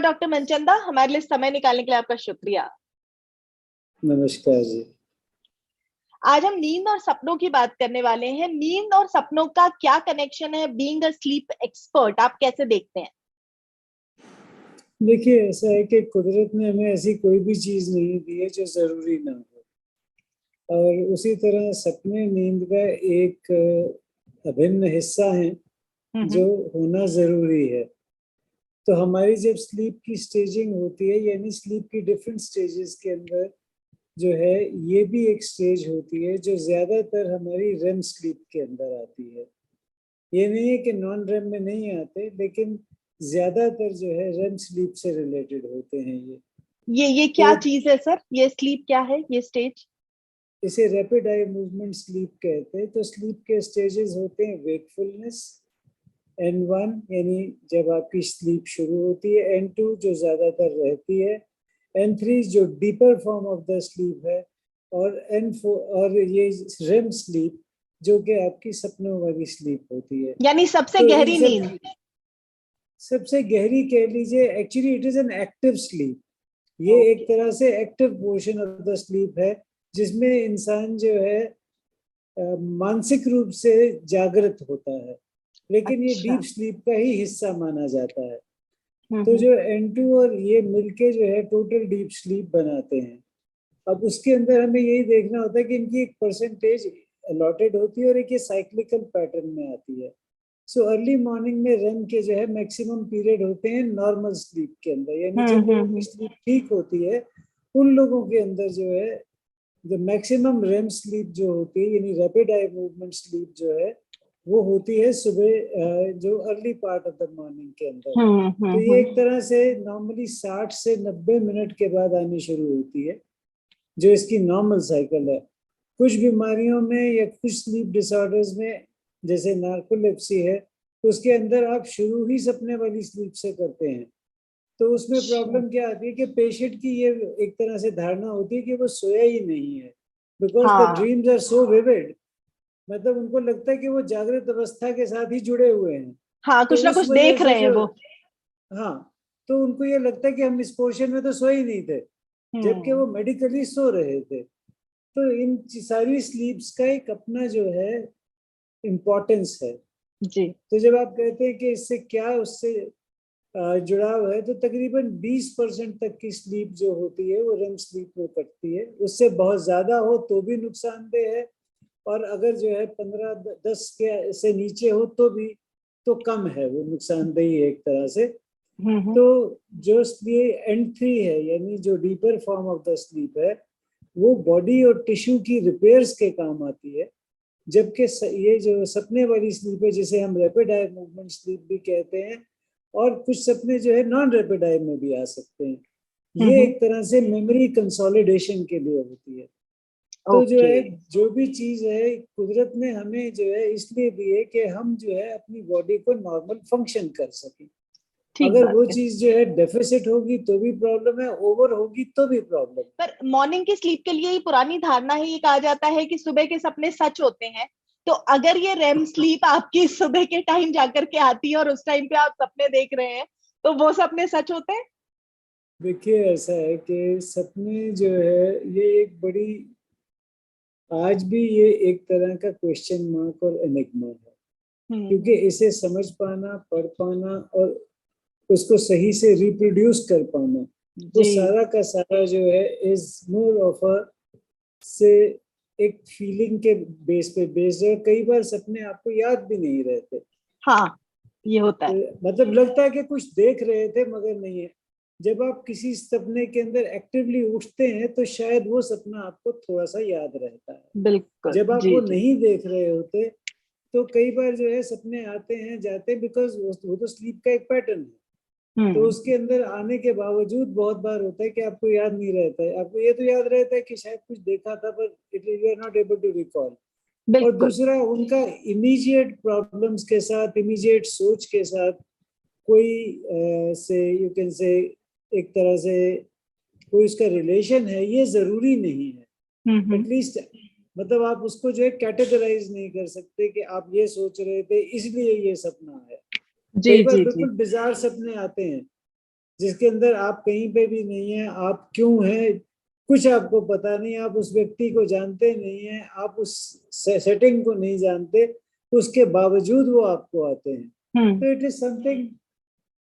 Doctor Manchanda, हमारे लिए समय निकालने के लिए आपका शुक्रिया। नमस्कार जी। आज हम नींद और सपनों की बात करने वाले हैं। नींद और सपनों का क्या कनेक्शन है? बीइंग अ स्लीप एक्सपर्ट, आप कैसे देखते हैं? देखिए, ऐसा है कि कुदरत ने हमें ऐसी कोई भी चीज नहीं दी है जो जरूरी ना हो, और उसी तरह सपने नींद का एक अभिन्न हिस्सा हैं जो होना जरूरी है। तो हमारी जब स्लीप की स्टेजिंग होती है, यानी स्लीप की डिफरेंट स्टेजेस के अंदर जो है, ये भी एक स्टेज होती है जो ज्यादातर हमारी रेम स्लीप के अंदर आती है। ये नहीं है कि नॉन रेम में नहीं आते, लेकिन ज्यादातर जो है रेम स्लीप से रिलेटेड होते हैं ये तो क्या चीज है सर? ये स्लीप क्या है, ये स्टेज? इसे रैपिड आई मूवमेंट स्लीप कहते हैं। तो स्लीप के स्टेजेस होते हैं वेकफुलनेस, N1 यानी जब आपकी स्लीप शुरू होती है, N2 जो ज्यादातर रहती है, N3 जो deeper form of the sleep है, और N4 और ये रेम स्लीप जो कि आपकी सपनों वाली स्लीप होती है। यानी सबसे तो इन गहरी सब नींद। सबसे गहरी कह लीजिए, actually it is an active sleep. ये एक ओके। तरह से active portion of the sleep है, जिसमें इंसान जो है मानसिक रूप से जागृत होता है, लेकिन ये अच्छा। डीप स्लीप का ही हिस्सा माना जाता है। तो हम्म। जो N2 और ये मिलके जो है टोटल डीप स्लीप बनाते हैं। अब उसके अंदर हमें यही देखना होता है कि इनकी एक परसेंटेज अलॉटेड होती है, और एक ये साइक्लिकल पैटर्न में आती है। सो अर्ली मॉर्निंग में रेम के जो है मैक्सिमम पीरियड होते हैं नॉर्मल स्लीप के अंदर, यानी जब लोगों की हम्म। स्लीप ठीक होती है, उन लोगों के अंदर जो है जो मैक्सिमम रेम स्लीप जो होती है, यानी रैपिड आई मूवमेंट स्लीप जो है, वो होती है सुबह जो early part of the morning के अंदर। तो ये एक तरह से नॉर्मली 60 से 90 मिनट के बाद आनी शुरू होती है, जो इसकी नॉर्मल साइकिल है। कुछ बीमारियों में या कुछ स्लीप डिसऑर्डर्स में, जैसे नार्कोलेप्सी है, तो उसके अंदर आप शुरू ही सपने वाली स्लीप से करते हैं। तो उसमें अच्छा। प्रॉब्लम क्या आती है कि पेशेंट की ये एक तरह से धारणा होती है कि वो सोया ही नहीं है, बिकॉज द हाँ ड्रीम्स आर सो विविड। मतलब उनको लगता है कि वो जागृत अवस्था के साथ ही जुड़े हुए हैं। हाँ, तो कुछ ना उस कुछ वजह देख से रहे हैं जो, वो। हाँ, तो उनको ये लगता है कि हम इस पोर्शन में तो सोए ही नहीं थे, जबकि हम्म। वो मेडिकली सो रहे थे। तो इन सारी स्लीप्स का एक अपना जो है इम्पोर्टेंस है। जी। तो जब आप कहते हैं कि इससे क्या उससे जुड़ाव है, तो तकरीबन 20% तक की स्लीप जो होती है वो रेम स्लीप में कटती है। उससे बहुत ज्यादा हो तो भी नुकसानदेह है, और अगर जो है 15-10 के से नीचे हो तो भी तो कम है, वो नुकसानदेही है एक तरह से। हम्म। तो जो स्लीप N3 है, यानी जो deeper form of the sleep है, वो बॉडी और टिश्यू की रिपेयर्स के काम आती है। जबकि ये जो सपने वाली स्लीप है, जिसे हम रैपिड आई मूवमेंट स्लीप भी कहते हैं, और कुछ सपने जो है नॉन रैपिड आई में भी आ सकते हैं, ये हम्म। एक तरह से मेमोरी कंसोलिडेशन के लिए होती है। तो जो ओके। है, जो भी चीज है कुदरत ने हमें जो है इसलिए दी है कि हम जो है अपनी बॉडी को नॉर्मल फंक्शन कर सकें। ठीक अगर बात वो है। चीज जो है डेफिसिट होगी तो भी प्रॉब्लम है, ओवर होगी तो भी प्रॉब्लम है। पर मॉर्निंग की स्लीप के लिए ही पुरानी धारणा है, ये कहा जाता है कि सुबह के सपने सच होते हैं। तो अगर ये रेम स्लीप आपकी सुबह के टाइम जाकर के आती है और उस टाइम पे आप सपने देख रहे हैं, तो वो सपने सच होते हैं? देखिए, ऐसा है कि सपने जो है ये एक बड़ी, आज भी ये एक तरह का क्वेश्चन मार्क और एनिग्मा है, क्योंकि हम्म। इसे समझ पाना, पढ़ पाना, और उसको सही से रिप्रोड्यूस कर पाना, वो जी। सारा का सारा जो है इज मोर ऑफ अ से एक फीलिंग के बेस पे बेस्ड है। कई बार सपने आपको याद भी नहीं रहते। हाँ, ये होता है। मतलब लगता है कि कुछ देख रहे थे मगर नहीं है। जब आप किसी सपने के अंदर एक्टिवली उठते हैं तो शायद वो सपना आपको थोड़ा सा याद रहता है। बिल्कुल। जब आप जी वो जी। नहीं देख रहे होते, तो कई बार जो है सपने आते हैं जाते हैं, बिकॉज वो तो स्लीप का एक पैटर्न है। तो हम्म। उसके अंदर आने के बावजूद बहुत बार होता है कि आपको याद नहीं रहता है। आपको ये तो याद रहता है कि शायद कुछ देखा था, पर it you are not able to recall. और बिल्कुल। दूसरा, उनका इमीडिएट प्रॉब्लम्स के साथ, इमीडिएट सोच के साथ कोई से यू कैन से एक तरह से कोई उसका रिलेशन है, ये जरूरी नहीं है। हम्म। एटलीस्ट मतलब आप उसको जो है कैटेगराइज नहीं कर सकते कि आप ये सोच रहे थे इसलिए ये सपना है। जी कई बार जी जी। बिल्कुल बिजार सपने आते हैं, जिसके अंदर आप कहीं पे भी नहीं है, आप क्यों हैं कुछ आपको पता नहीं, आप उस व्यक्ति को जानते नहीं है, आप उस सेटिंग को नहीं जानते, उसके बावजूद वो आपको आते हैं। तो इट इज समथिंग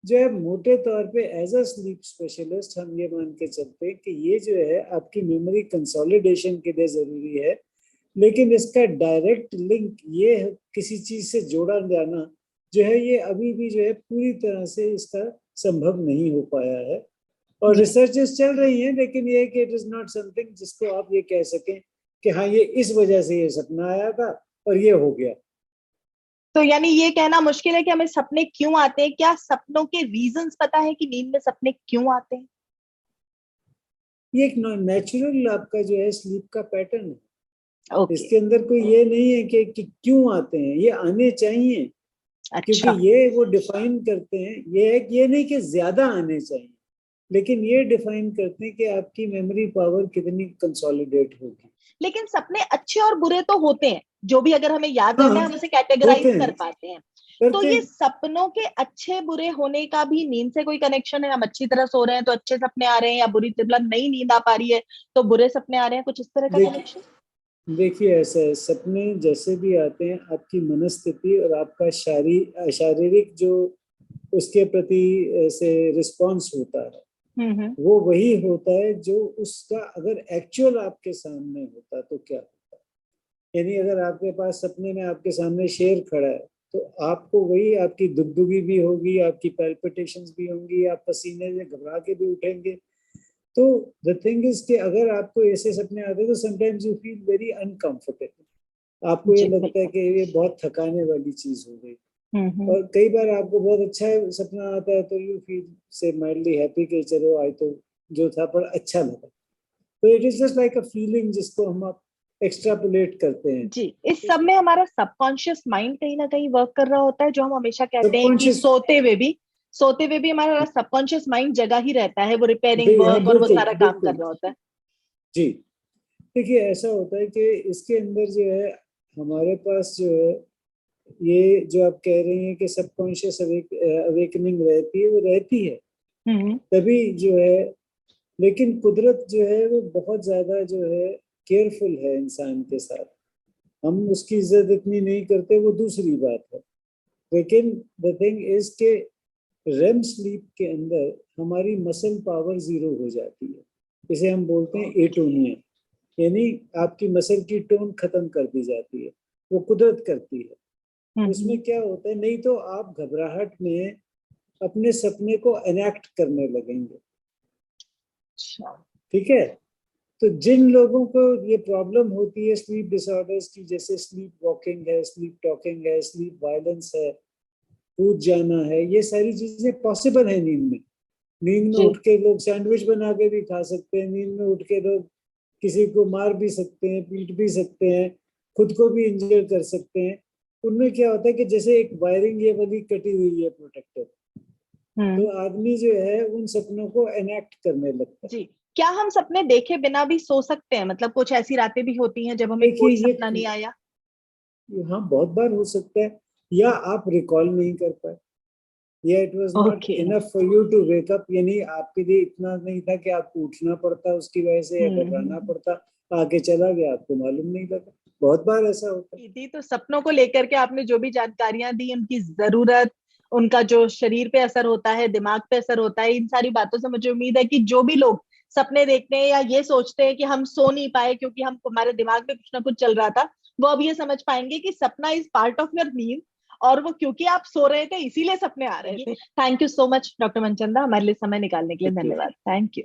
जो है मोटे तौर पे एज अ स्लीप स्पेशलिस्ट हम ये मान के चलते हैं कि ये जो है आपकी मेमोरी कंसोलिडेशन के लिए जरूरी है, लेकिन इसका डायरेक्ट लिंक ये किसी चीज से जोड़ा जाना जो है ये अभी भी जो है पूरी तरह से इसका संभव नहीं हो पाया है। और रिसर्चेस चल रही हैं, लेकिन ये कि इट इज नॉट समथिंग जिसको आप ये कह सकें कि हाँ ये इस वजह से ये सपना आया था और ये हो गया। तो यानी ये कहना मुश्किल है कि हमें सपने क्यों आते हैं। क्या सपनों के रीजंस पता है कि नींद में सपने क्यों आते हैं? ये एक नेचुरल आपका जो है स्लीप का पैटर्न है। Okay. इसके अंदर कोई ये नहीं है कि क्यों आते हैं, ये आने चाहिए। क्योंकि ये वो डिफाइन करते हैं, ये है कि ये नहीं कि ज्यादा आने चाहिए, लेकिन ये डिफाइन करते हैं कि आपकी मेमोरी पावर कितनी कंसोलिडेट होगी। लेकिन सपने अच्छे और बुरे तो होते हैं, जो भी अगर हमें याद करना है हम उसे कैटेगराइज कर पाते हैं। तो ये सपनों के अच्छे बुरे होने का भी नींद से कोई कनेक्शन है? हम अच्छी तरह सो रहे हैं तो अच्छे सपने आ रहे हैं, या बुरी तरह नहीं नींद आ पा रही है तो बुरे सपने आ रहे हैं, कुछ इस तरह का कनेक्शन? देखिए ऐसा है, सपने जैसे भी आते हैं आपकी मनस्थिति और आपका शारीरिक जो उसके प्रति से रिस्पॉन्स होता है वो वही होता है जो उसका अगर एक्चुअल आपके सामने होता तो क्या होता। यानी अगर आपके पास सपने में आपके सामने शेर खड़ा है तो आपको वही आपकी दुगदुगी भी होगी, आपकी पैल्पिटेशंस भी होंगी, आप पसीने से घबरा के भी उठेंगे। तो द थिंग इज कि अगर आपको ऐसे सपने आते हैं तो sometimes you feel very uncomfortable, आपको ये लगता है कि ये बहुत थकाने वाली चीज हो गई। और कई बार आपको बहुत अच्छा सपना आता है तो यू फील से माइल्डली हैप्पी कि चलो आज तो जो था पर अच्छा लगा। तो it is just like a feeling जिसको हम एक्सट्रापोलेट करते हैं। जी, इस सब में हमारा सबकॉन्शियस माइंड कहीं ना कहीं वर्क कर रहा होता है, जो हम हमेशा कहते हैं कि सोते हुए भी हमारा सबकॉन्शियस माइंड जगा ही रहता है, वो रिपेयरिंग वर्क और वो सारा काम कर रहा होता है। जी देखिए ऐसा होता है कि इसके अंदर जो है हमारे पास जो है ये जो आप कह रही हैं कि सबकॉन्शियस अवेकनिंग रहती है, वो रहती है तभी जो है, लेकिन कुदरत जो है वो बहुत ज्यादा जो है केयरफुल है इंसान के साथ। हम उसकी इज्जत इतनी नहीं करते, वो दूसरी बात है। लेकिन द थिंग इज के रेम स्लीप के अंदर हमारी मसल पावर 0 हो जाती है, इसे हम बोलते हैं एटोनिया, यानी आपकी मसल की टोन खत्म कर दी जाती है, वो कुदरत करती है। उसमें क्या होता है, नहीं तो आप घबराहट में अपने सपने को एनैक्ट करने लगेंगे। ठीक है, तो जिन लोगों को ये प्रॉब्लम होती है स्लीप डिसऑर्डर्स की, जैसे स्लीप वॉकिंग है, स्लीप टॉकिंग है, स्लीप वायलेंस है, कूद जाना है, ये सारी चीजें पॉसिबल है नींद में। नींद में उठ के लोग सैंडविच बना के भी खा सकते हैं, नींद में उठ के लोग किसी को मार भी सकते हैं, पीट भी सकते हैं, खुद को भी इंजर कर सकते हैं। उनमें क्या होता है कि जैसे एक वायरिंग ये वाली कटी हुई है प्रोटेक्टर, तो आदमी जो है उन सपनों को एनैक्ट करने लगता है। जी, क्या हम सपने देखे बिना भी सो सकते हैं? मतलब कुछ ऐसी रातें भी होती हैं जब हमें कोई सपना नहीं आया? हाँ बहुत बार हो सकता है, या आप रिकॉल नहीं कर पाए, या it was not enough for you to wake up, यानी आपके लिए इतना नहीं था कि आपको उठना पड़ता उसकी वजह से या घबराना पड़ता, आगे चला गया, आपको मालूम नहीं लगा। बहुत बार ऐसा होता है। तो सपनों को लेकर के आपने जो भी जानकारियां दी, उनकी जरूरत, उनका जो शरीर पे असर होता है, दिमाग पे असर होता है, इन सारी बातों से मुझे उम्मीद है कि जो भी लोग सपने देखते हैं या ये सोचते हैं कि हम सो नहीं पाए क्योंकि हम हमारे दिमाग में कुछ ना कुछ चल रहा था, वो अब ये समझ पाएंगे कि सपना इज पार्ट ऑफ योर नींद, और वो क्योंकि आप सो रहे थे इसीलिए सपने आ रहे थे। Thank you so much doctor Manchanda, हमारे लिए समय निकालने के लिए धन्यवाद। Thank you.